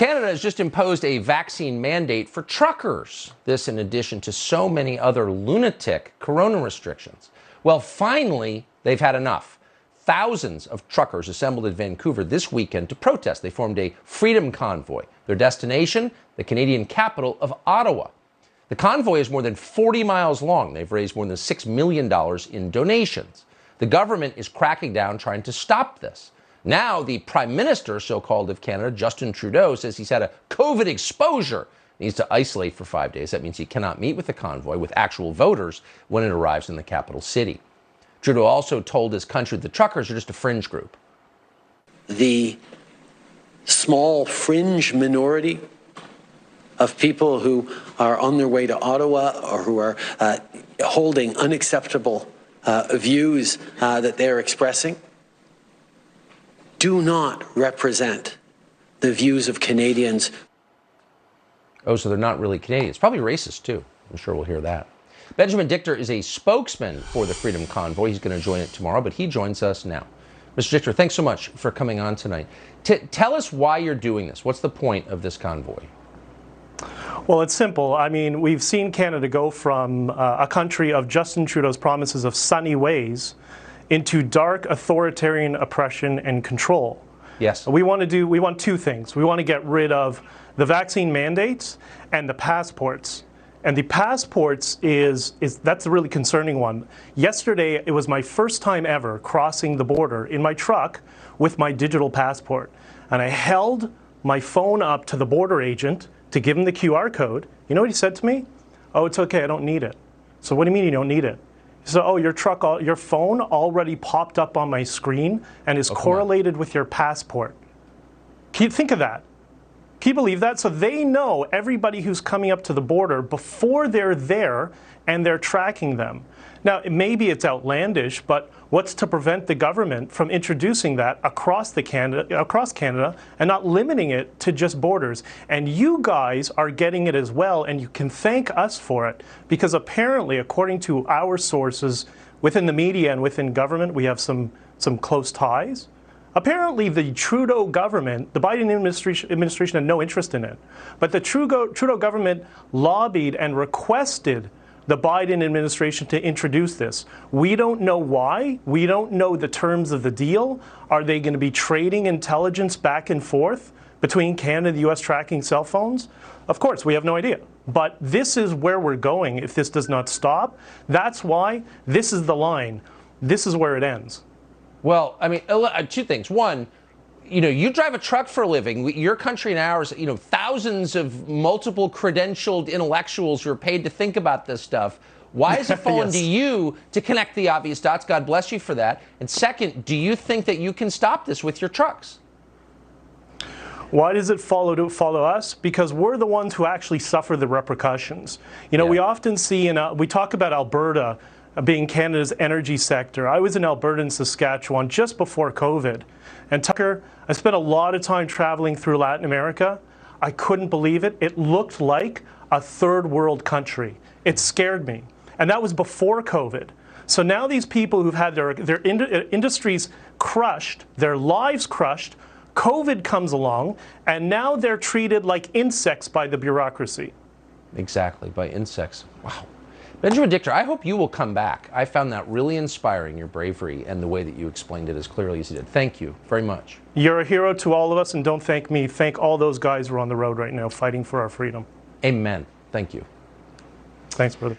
Canada has just imposed a vaccine mandate for truckers. This in addition to so many other lunatic corona restrictions. Well, finally, they've had enough. Thousands of truckers assembled in Vancouver this weekend to protest. They formed a Freedom Convoy. Their destination, the Canadian capital of Ottawa. The convoy is more than 40 miles long. They've raised more than $6 million in donations. The government is cracking down, trying to stop this. Now, the Prime Minister, so-called, of Canada, Justin Trudeau, says he's had a COVID exposure. He needs to isolate for 5 days. That means he cannot meet with the convoy, with actual voters, when it arrives in the capital city. Trudeau also told his country the truckers are just a fringe group. The small fringe minority of people who are on their way to Ottawa or who are holding unacceptable views that they're expressing do not represent the views of Canadians. Oh, so they're not really Canadians. Probably racist, too. I'm sure we'll hear that. Benjamin Dichter is a spokesman for the Freedom Convoy. He's going to join it tomorrow, but he joins us now. Mr. Dichter, thanks so much for coming on tonight. Tell us why you're doing this. What's the point of this convoy? Well, it's simple. I mean, we've seen Canada go from a country of Justin Trudeau's promises of sunny ways into dark authoritarian oppression and control. Yes. We want two things. We want to get rid of the vaccine mandates and the passports. And the passports that's a really concerning one. Yesterday, it was my first time ever crossing the border in my truck with my digital passport. And I held my phone up to the border agent to give him the QR code. You know what he said to me? Oh, it's okay, I don't need it. So what do you mean you don't need it? He said, oh, your phone already popped up on my screen and is correlated with your passport. Can you think of that? Can you believe that? So they know everybody who's coming up to the border before they're there, and they're tracking them. Now, maybe it's outlandish, but what's to prevent the government from introducing that across Canada and not limiting it to just borders? And you guys are getting it as well, and you can thank us for it, because apparently, according to our sources within the media and within government, we have some close ties. Apparently, the Trudeau government, the Biden administration had no interest in it. But the Trudeau government lobbied and requested the Biden administration to introduce this. We don't know why. We don't know the terms of the deal. Are they going to be trading intelligence back and forth between Canada and the U.S. tracking cell phones? Of course, we have no idea. But this is where we're going if this does not stop. That's why this is the line. This is where it ends. Well, I mean, two things. One, you drive a truck for a living. Your country and ours, thousands of multiple credentialed intellectuals who are paid to think about this stuff. Why is it falling to you to connect the obvious dots? God bless you for that. And second, do you think that you can stop this with your trucks? Why does it follow us? Because we're the ones who actually suffer the repercussions. We often see, we talk about Alberta being Canada's energy sector. I was in Alberta and Saskatchewan just before COVID. And Tucker, I spent a lot of time traveling through Latin America. I couldn't believe it. It looked like a third world country. It scared me. And that was before COVID. So now these people who've had their industries crushed, their lives crushed, COVID comes along, and now they're treated like insects by the bureaucracy. Exactly, by insects. Wow. Benjamin Dichter, I hope you will come back. I found that really inspiring, your bravery and the way that you explained it as clearly as you did. Thank you very much. You're a hero to all of us, and don't thank me. Thank all those guys who are on the road right now fighting for our freedom. Amen. Thank you. Thanks, brother.